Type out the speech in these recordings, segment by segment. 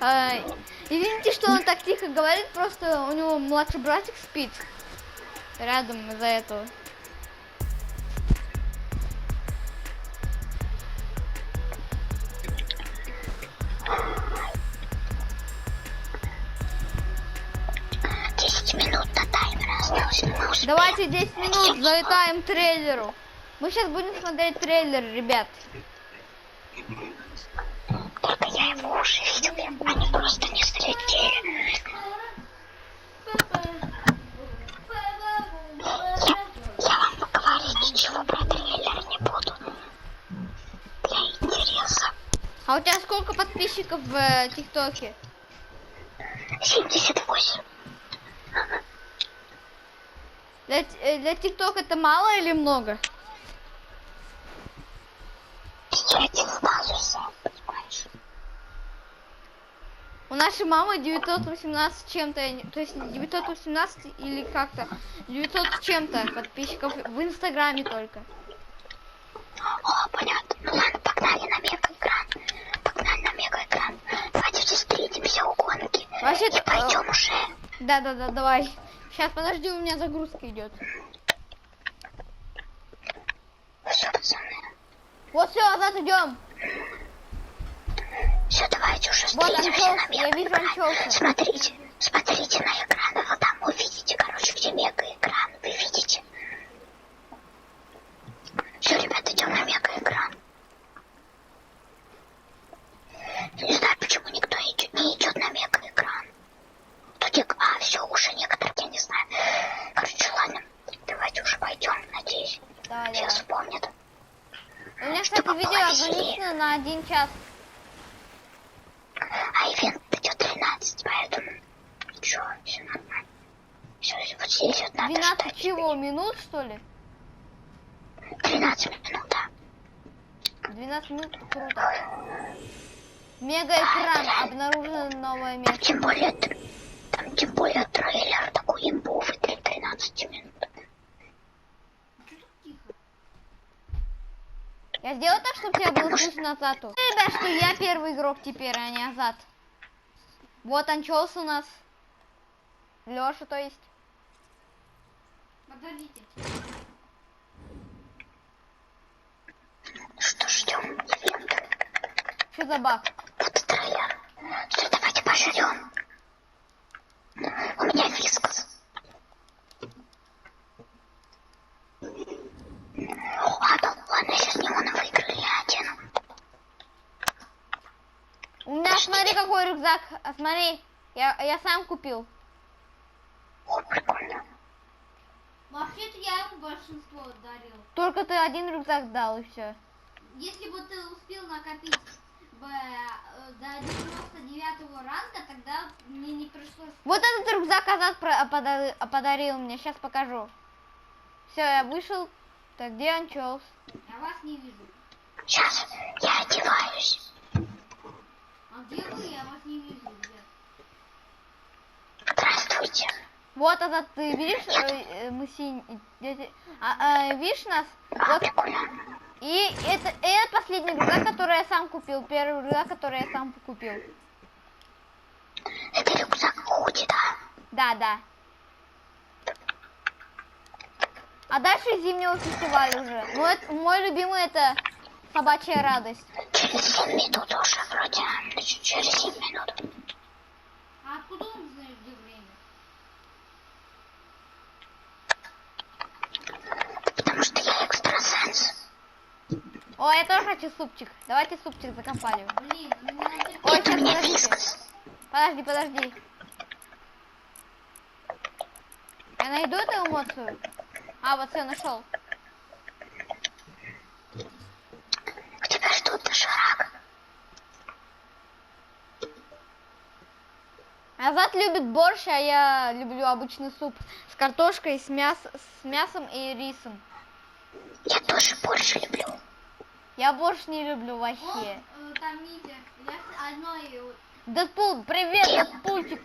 Извините, что он так тихо говорит, просто у него младший братик спит рядом из-за этого. Давайте 10 минут залетаем трейлеру. Мы сейчас будем смотреть трейлер, ребят. Только я его уже видел, они просто не залетели. Я вам говорить ничего про трейлер не буду. Для интереса. А у тебя сколько подписчиков в ТикТоке? 78. Для ТикТока это мало или много? Я не знаю сам, понимаешь? У нашей мамы 918 чем-то, то есть 918 или как-то 900 с чем-то подписчиков в Инстаграме только. О, понятно. Ну ладно, погнали на мегаэкран. Погнали на мегаэкран. Давайте все встретимся у гонки. Вообще-то... И пойдем уже. Да, давай. Сейчас, подожди, у меня загрузка идет. Все, пацаны. Вот все, назад идем. Все, давайте уже Вот встретимся на я вижу анчоуса. Смотрите на экран. Вот там вы видите, короче, где мегаэкран. Вы видите? Все, ребят, идем на мегаэкран. Не знаю, почему никто не идет на мегаэкран. Все, уже некоторые, я не знаю. Короче, ладно, давайте уже пойдем, надеюсь. Все вспомнят. У меня, кстати, видео ограничено на 1 час. А ивент идет 13, поэтому ничего, все нормально. Все, вот здесь вот надо 12 ждать. чего, минут, что ли? 13 минут, да. 12 минут, круто. Мегаэкран, обнаружено новое место. Тем более трейлер такой имбовый для 13 минут. Я сделаю так, чтобы тебя было слышно Азату. Ребят, что я первый игрок теперь, а не Азат. Вот анчоус у нас. Лёша, то есть. Подождите. Что ждем ивента? Что за баг? Вот трейлер. Все, давайте пожрем. У меня вискас. Ладно, я сейчас не он выиграю, я одену. У меня, смотри, какой рюкзак. Смотри, я сам купил. О, прикольно. Вообще-то я ему большинство дарил. Только ты один рюкзак дал, и все. Если бы ты успел накопить до 99-го ранга, тогда мне не пришлось... Вот этот рюкзак Азат подарил мне. Сейчас покажу. Все, я вышел. Так, где анчоус? Я вас не вижу. Сейчас я одеваюсь. А где вы? Я вас не вижу. Где? Здравствуйте. Вот Азат, ты видишь? Мы видишь нас? Вот. Прикольно. И это последний рюкзак, который я сам купил. Первый рюкзак, который я сам купил. Это рюкзак худи, да? Да. А дальше зимнего фестиваля уже. Мой любимый это собачья радость. Через 7 минут уже вроде. Через 7 минут. А откуда он знает, где время? Потому что я экстрасенс. О, я тоже хочу супчик. Давайте супчик за компанию. Блин, у меня... Ой, Это у меня подождите. вискас. Подожди. Я найду эту эмоцию. А, вот все, нашел. У тебя ждут доширак. Азат любит борщ, а я люблю обычный суп с картошкой, с мясом и рисом. Я тоже больше люблю. Я борщ не люблю вообще. Вот, там Митя. Я одной... Дэдпул, привет, Дэдпульчик.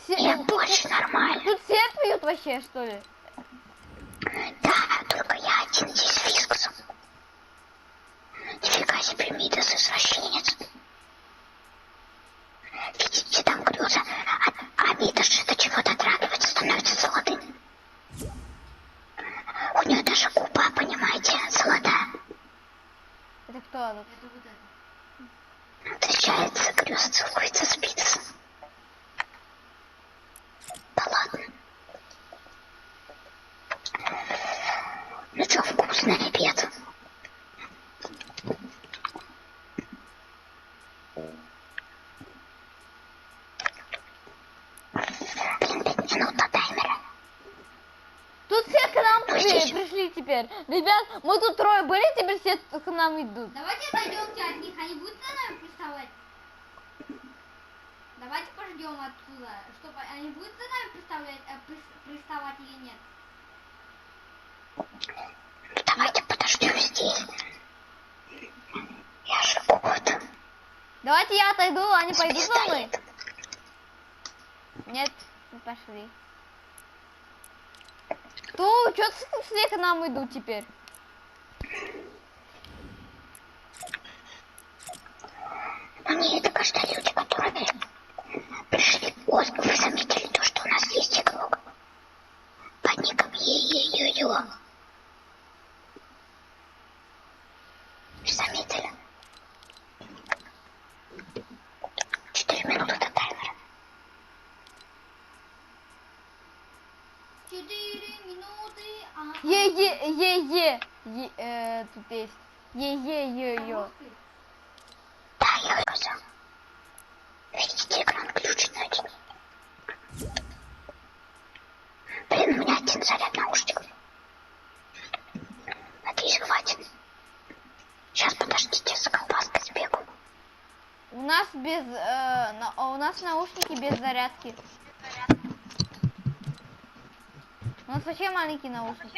Я больше нормально. Тут все пьют вообще, что ли? Да, только я один здесь с вискасом. Нифига себе, Мидас извращенец. Что тут? Это вот это. Встречается, грёз, целуется, спится. Да ладно. Ну чё, вкусно, ребят? Блин, 5 минут до таймера. Тут все к нам пришли теперь. Ребят, мы тут трое были, теперь все к нам идут. Давайте отойдемте от них, они будут за нами приставать? Давайте пождем оттуда, чтобы они будут за нами приставать или нет? Ну давайте подождем здесь. Я же вот. Давайте я отойду, они пойдут за мной. Стоит. Нет, не пошли. Что все к нам идут теперь? Ну не, это, кажется, люди, которые пришли. Вот, вы заметили то, что у нас есть игрок под ником Е-Е-Ё-Ё. Заметили? 4 минуты до таймера. 4 минуты, Тут есть. Е-е-ё-ё. Да, я сказал. Видите, экран включен один. Блин, у меня один заряд наушников. Надеюсь, хватит. Сейчас, подождите, за колбаской сбегу. У нас у нас наушники без зарядки. У нас вообще маленькие наушники.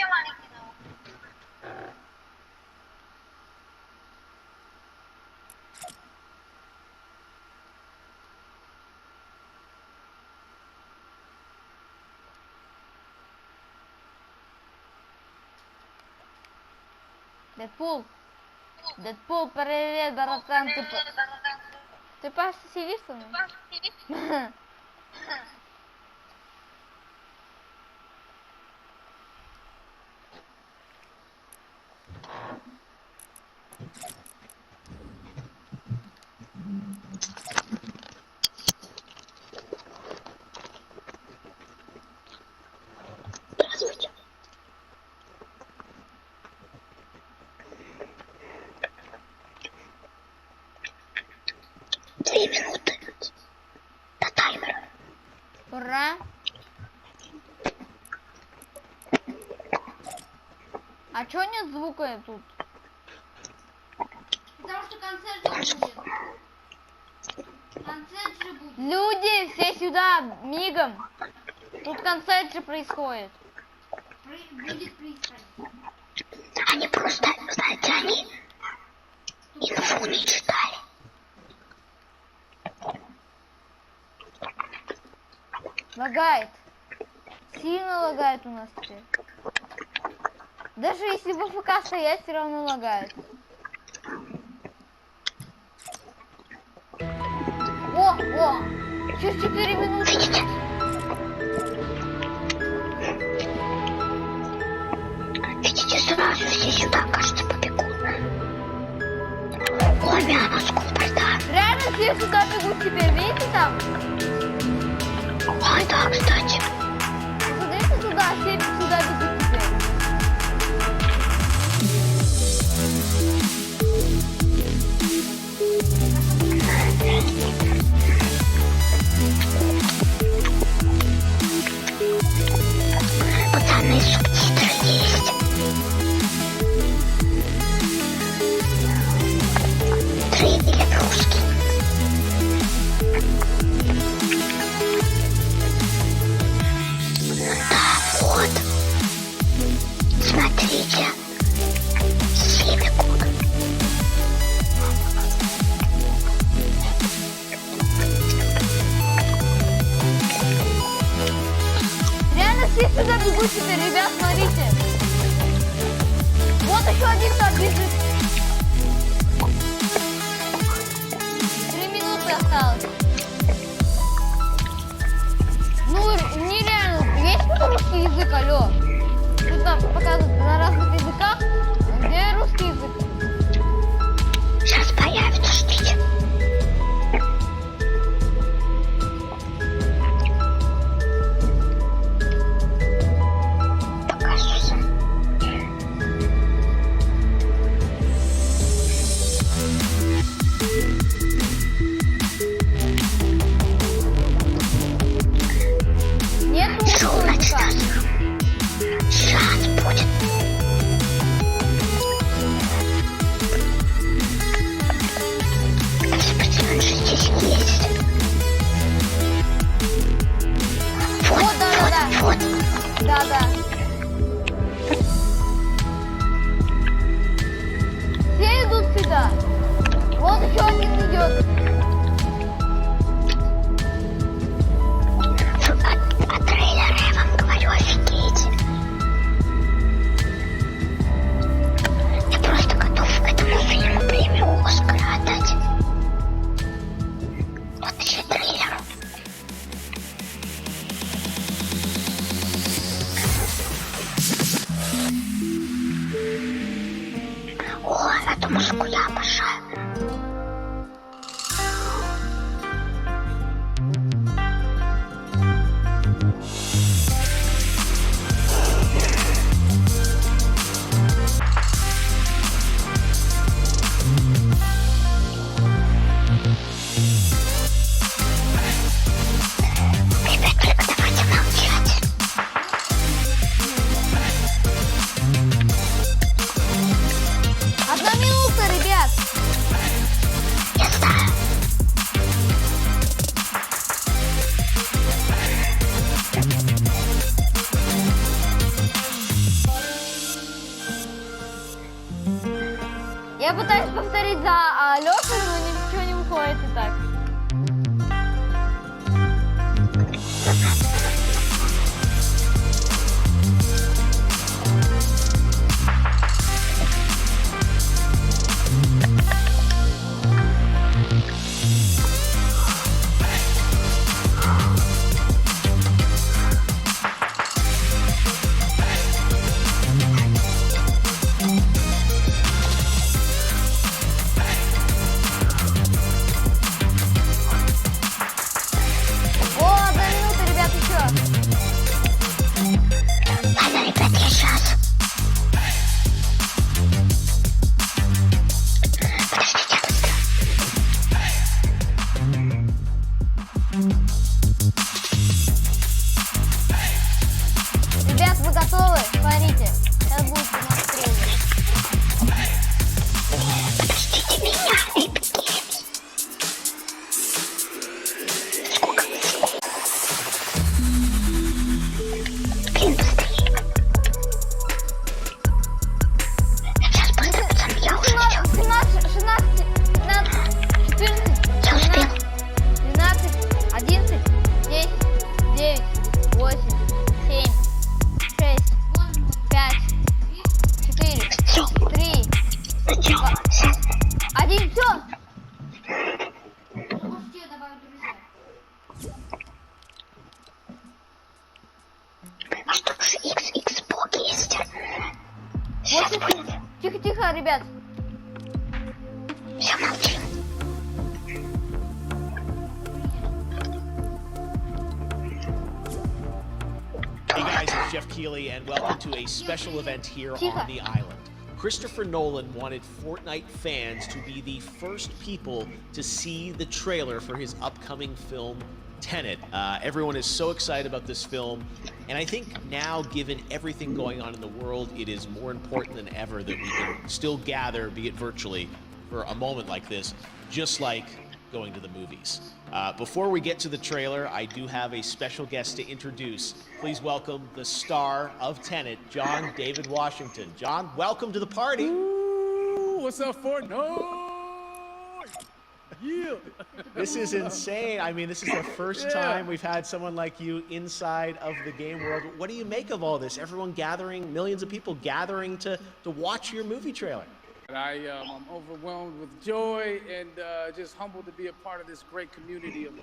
Дэдпул, привет, братан, ты просто сидишь со мной? Здравствуйте. Две минуты до таймера. Ура! А чё нет звука тут? потому что концерт же будет. Концерт же будет. Люди, все сюда, мигом. Тут концерт же происходит. Будет происходить. Они просто, знаете, они инфу не читали. Лагает. Сильно лагает у нас теперь. Даже если в АФК стоять, все равно лагает. О! Через 4 минуты. Видите? Видите, сразу все сюда, кажется, побегут. Ой, мяна скупер, да. Реально все сюда бегут теперь, видите там? Ой, да, кстати. Посмотрите сюда, все сюда бегут теперь. Пацаны, субтитры есть. Трейлер русский. Да, вот. Да. Вот еще один идет. А трейлеры, я вам говорю, офигеть. Я просто готов этому фильму премию Оскара отдать. Вот еще трейлер. О, эту музыку я обожаю. Ребят, только давайте молчать. Одна минута, ребят. Я знаю. Я пытаюсь повторить за Лёхой, но ничего не выходит и так. О, 1 минута, ребят, еще. Ладно, ребят, я сейчас. Подождите, быстро. Ребят, вы готовы? Смотрите. Сейчас будет у нас трейлер. Подождите меня, ребят. Сколько? Блин, быстрее. Сейчас быстро, пацан, я уже начал. 17, 16, 15, 14, Я успел. 12, 11, 10, 9, 8, 7, 6, 5, 4, Все, 3, начал. 1, все. Можете добавить друзья. А что же Xbox есть? Вот тихо, тихо, тихо, ребят. Все, молчи. Hey guys, it's Jeff Keighley, and welcome to a special event here on the island. Christopher Nolan wanted Fortnite fans to be the first people to see the trailer for his upcoming film, Tenet. Everyone is so excited about this film, and I think now, given everything going on in the world, it is more important than ever that we can still gather, be it virtually, for a moment like this, just like going to the movies. Before we get to the trailer, I do have a special guest to introduce. Please welcome the star of Tenet, John David Washington. John, welcome to the party. Ooh, what's up, Fortnite? Yeah. This is insane. I mean, this is the first time we've had someone like you inside of the game world. What do you make of all this? Everyone gathering, millions of people gathering to watch your movie trailer. I'm overwhelmed with joy and just humbled to be a part of this great community of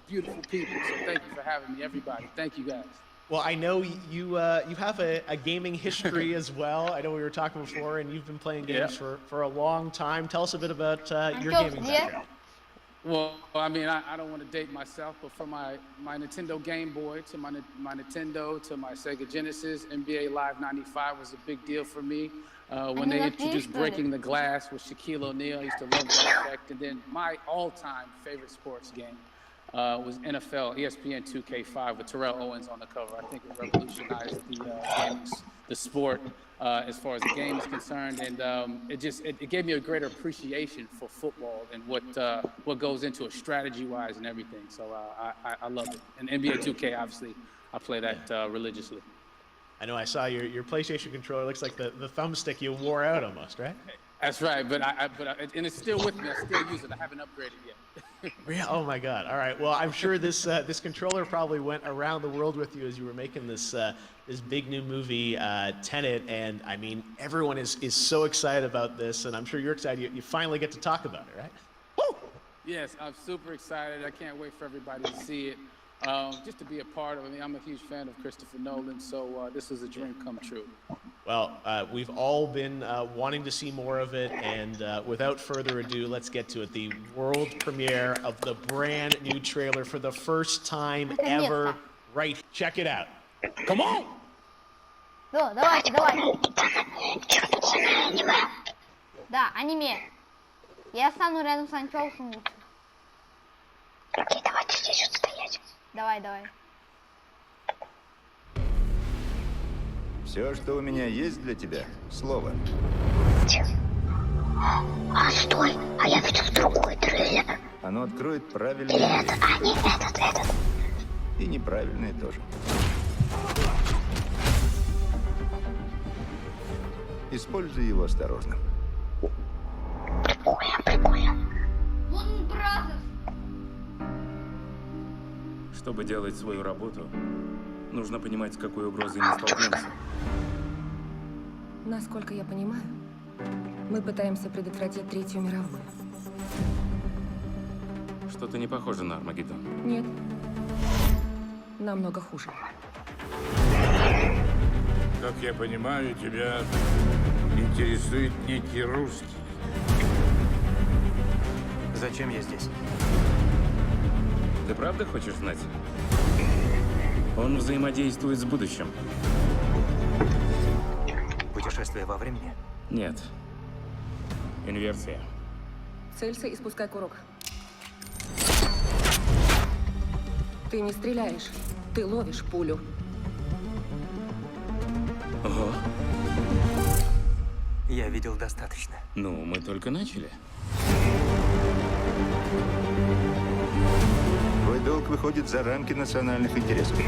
beautiful people. So thank you for having me, everybody. Thank you, guys. Well, I know you have a gaming history as well. I know we were talking before, and you've been playing games for a long time. Tell us a bit about your gaming background. Well, I mean, I don't want to date myself, but from my Nintendo Game Boy to my Nintendo to my Sega Genesis, NBA Live 95 was a big deal for me. When they introduced Breaking the Glass with Shaquille O'Neal, I used to love that effect. And then my all-time favorite sports game was NFL ESPN 2K5 with Terrell Owens on the cover. I think it revolutionized the sport as far as the game is concerned, and it gave me a greater appreciation for football and what goes into it strategy-wise and everything. So I love it. And NBA 2K, obviously, I play that religiously. I know I saw your PlayStation controller. Looks like the thumbstick you wore out almost, right? That's right, but and it's still with me. I still use it. I haven't upgraded yet. Yeah, oh my God! All right. Well, I'm sure this this controller probably went around the world with you as you were making this this big new movie, Tenet, and I mean, everyone is so excited about this, and I'm sure you're excited. You finally get to talk about it, right? Woo! Yes, I'm super excited. I can't wait for everybody to see it. Just to be a part of it. I mean, I'm a huge fan of Christopher Nolan, so this is a dream come true. Well, we've all been wanting to see more of it, and without further ado, let's get to it. The world premiere of the brand new trailer for the first time ever. Right, check it out. Come on! Давайте. Да, аниме. Я стану рядом с Анчоусом лучше. Окей, давайте здесь вот стоять. Давай. Все, что у меня есть для тебя, слово. А, стой, а я видел другой трейлер. Оно откроет правильный Или это, а не этот. и неправильный тоже. Используй его осторожно. Прикольно. Вон Бразерс. Чтобы делать свою работу, нужно понимать, с какой угрозой мы столкнемся. Насколько я понимаю, мы пытаемся предотвратить Третью мировую. Что-то не похоже на Армагеддон. Нет. Намного хуже. Как я понимаю, тебя интересует некий русский. Зачем я здесь? Ты правда хочешь знать? Он взаимодействует с будущим. Путешествие во времени? Нет. Инверсия. Целься и спускай курок. Ты не стреляешь, ты ловишь пулю. Ого. Я видел достаточно. Ну, мы только начали. Твой долг выходит за рамки национальных интересов.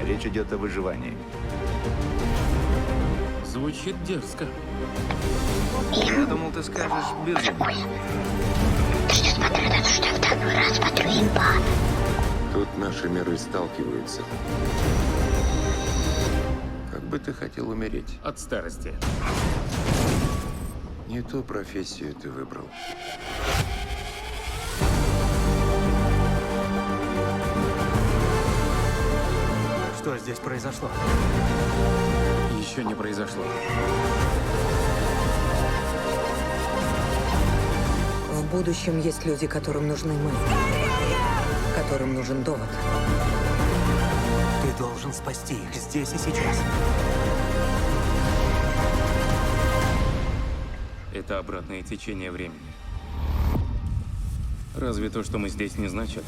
Речь идет о выживании. Звучит дерзко. Я думал, ты скажешь безумие. Ты что смотрю, это что я второй раз смотрю имба. Тут наши миры сталкиваются. Как бы ты хотел умереть? От старости. Не ту профессию ты выбрал. Что здесь произошло? Еще не произошло. В будущем есть люди, которым нужны мы. Которым нужен довод. Ты должен спасти их здесь и сейчас. Это обратное течение времени. Разве то, что мы здесь, не значит,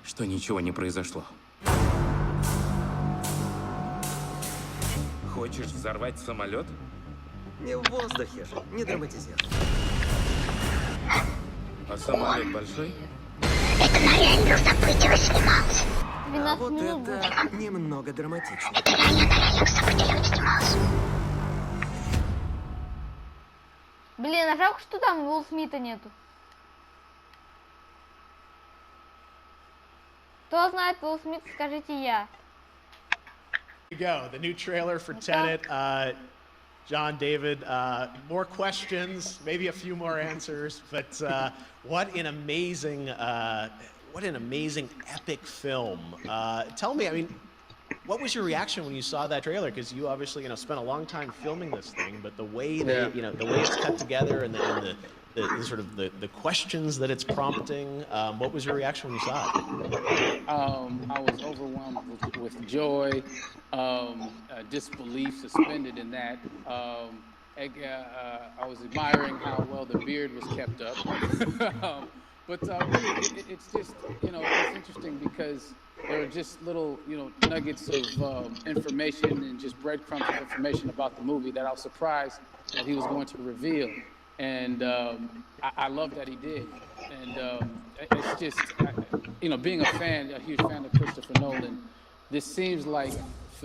что ничего не произошло? Хочешь взорвать самолет? Не в воздухе же, не драматизируй. А самолет большой? Это на реальных событиях снимался. 12 Вот минут будет. это немного драматично. Это реально на реальных событиях снимался. Блин, а жалко, что там Уилл Смита нету. Кто знает Уилл Смит, скажите я. Here you go, the new trailer for Tenet. John, David, more questions, maybe a few more answers, but what an amazing epic film. Tell me, I mean, what was your reaction when you saw that trailer? Because you obviously, spent a long time filming this thing, but the way that, the way it's cut together and the sort of the questions that it's prompting, what was your reaction when you saw it? I was overwhelmed with joy, disbelief suspended in that. I was admiring how well the beard was kept up. But really, it's just, it's interesting because there are just little, nuggets of information and just breadcrumbs of information about the movie that I was surprised that he was going to reveal. And I love that he did. And it's just, being a huge fan of Christopher Nolan, this seems like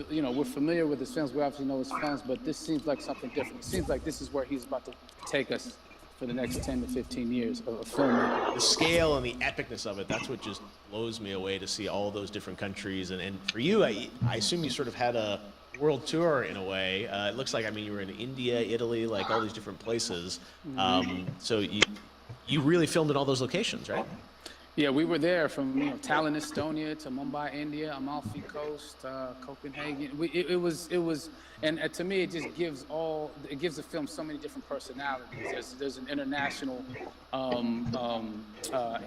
you know, we're familiar with his films. We obviously know his films, but this seems like something different. It seems like this is where he's about to take us for the next 10 to 15 years of filming. The scale and the epicness of it, that's what just blows me away, to see all those different countries. And for you, I assume you sort of had a world tour in a way. It looks like, I mean, you were in India, Italy, like all these different places. So you really filmed in all those locations, right? Yeah, we were there from, you know, Tallinn, Estonia to Mumbai, India, Amalfi Coast, Copenhagen. It was, and to me, it just gives the film so many different personalities. There's an international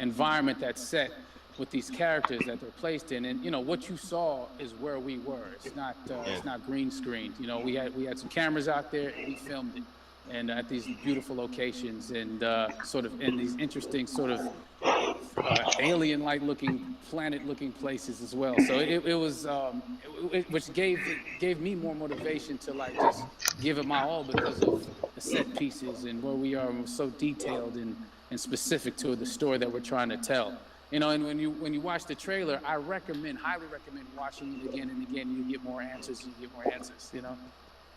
environment that's set with these characters that they're placed in, and you know what you saw is where we were. It's not green screened. You know, we had some cameras out there, and we filmed it, and at these beautiful locations, and sort of in these interesting sort of alien-like looking, planet-looking places as well. So it was, which gave me more motivation to like just give it my all, because of the set pieces and where we are, and we're so detailed and specific to the story that we're trying to tell. You know, and when you watch the trailer, I highly recommend watching it again and again. You get more answers. You know.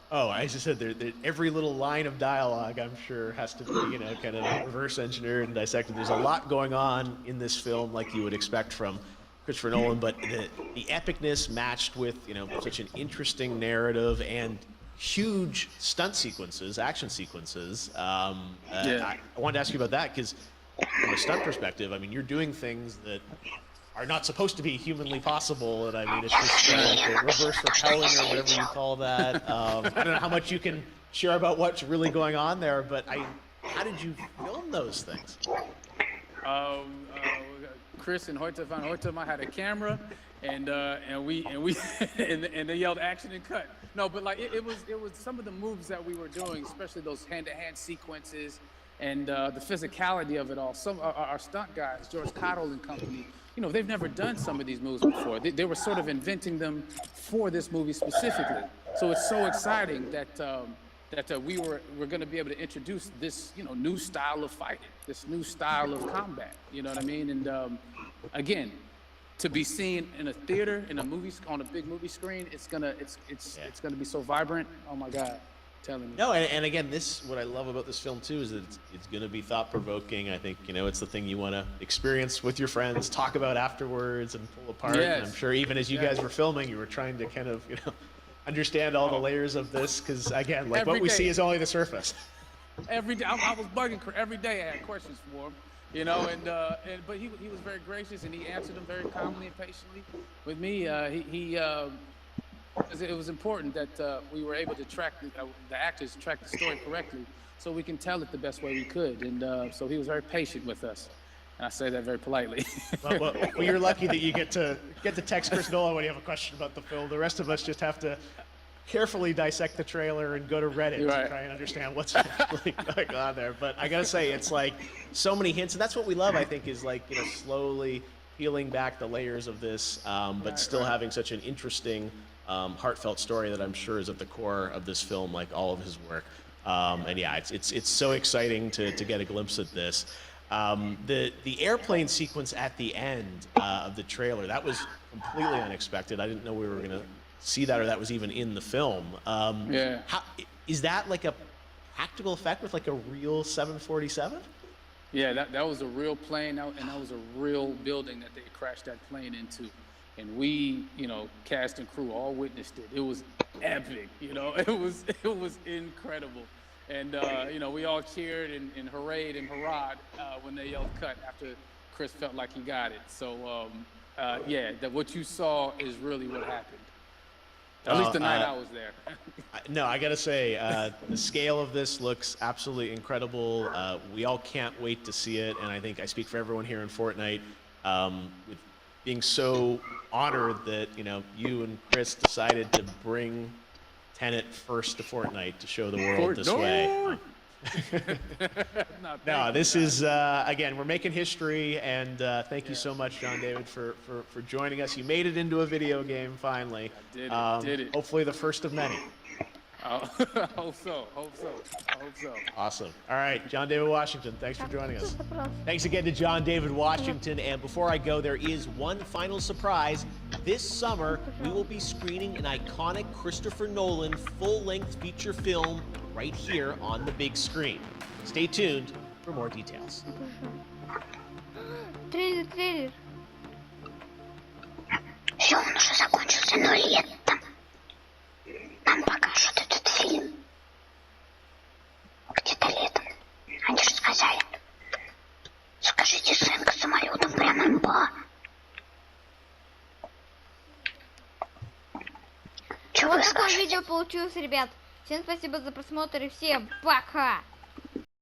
Oh, as I said, every little line of dialogue, I'm sure, has to be, you know, kind of reverse engineered and dissected. There's a lot going on in this film, like you would expect from Christopher Nolan, but the epicness matched with, you know, such an interesting narrative and huge stunt sequences, action sequences. I wanted to ask you about that, because from a stunt perspective, I mean, you're doing things that are not supposed to be humanly possible, and I mean, it's just like the reverse repelling or whatever you call that. I don't know how much you can share about what's really going on there, but how did you film those things? Chris and Hoyte van Hoytema had a camera, and they yelled action and cut. No, but like it was some of the moves that we were doing, especially those hand-to-hand sequences, and the physicality of it all. Some our stunt guys, George Cottle and company, you know, they've never done some of these moves before. They were sort of inventing them for this movie specifically. So it's so exciting that we're going to be able to introduce this, you know, new style of fighting, this new style of combat. You know what I mean? And again, to be seen in a theater, in a movie, on a big movie screen, it's gonna be so vibrant. Oh my God. No, and again, what I love about this film too is that it's going to be thought-provoking. I think, you know, it's the thing you want to experience with your friends, talk about afterwards, and pull apart. Yes. And I'm sure even as you guys were filming, you were trying to kind of, you know, understand all the layers of this, because again, like what we see is only the surface. Every day, I was bugging every day. I had questions for him, you know, but he was very gracious, and he answered them very calmly and patiently. With me, it was important that we were able to track the actors track the story correctly, so we can tell it the best way we could. And so he was very patient with us, and I say that very politely. well, you're lucky that you get to text Chris Nolan when you have a question about the film. The rest of us just have to carefully dissect the trailer and go to Reddit to try and understand what's really going on there. But I gotta say, it's like so many hints, and that's what we love. I think is like, you know, slowly peeling back the layers of this, but still having such an interesting, heartfelt story that I'm sure is at the core of this film, like all of his work. And yeah, it's so exciting to get a glimpse at this. The airplane sequence at the end of the trailer, that was completely unexpected. I didn't know we were gonna see that, or that was even in the film. Is that like a practical effect with like a real 747? Yeah, that was a real plane, and that was a real building that they crashed that plane into. And we, you know, cast and crew all witnessed it. It was epic, you know. It was incredible. And, you know, we all cheered and hurrayed and hurrahed when they yelled cut after Chris felt like he got it. So, yeah, what you saw is really what happened. At least the night I was there. No, I got to say, the scale of this looks absolutely incredible. We all can't wait to see it. And I think I speak for everyone here in Fortnite, with being so honored that, you know, you and Chris decided to bring Tenet first to Fortnite to show the world this way. No, this is, again, we're making history, and thank you so much, John David, for joining us. You made it into a video game, finally. I did it. Hopefully the first of many. Hope so. Awesome. All right, John David Washington, thanks for joining us. Thanks again to John David Washington. And before I go, there is one final surprise. This summer, we will be screening an iconic Christopher Nolan full-length feature film right here on the big screen. Stay tuned for more details. Трейлер. Все, он уже закончился, но летом нам покажут этот фильм. Где-то летом. Они же сказали. Скажите, сценка с самолетом прям имба. Чего вы Вот такое скажете? видео получилось, ребят. Всем спасибо за просмотр и всем пока!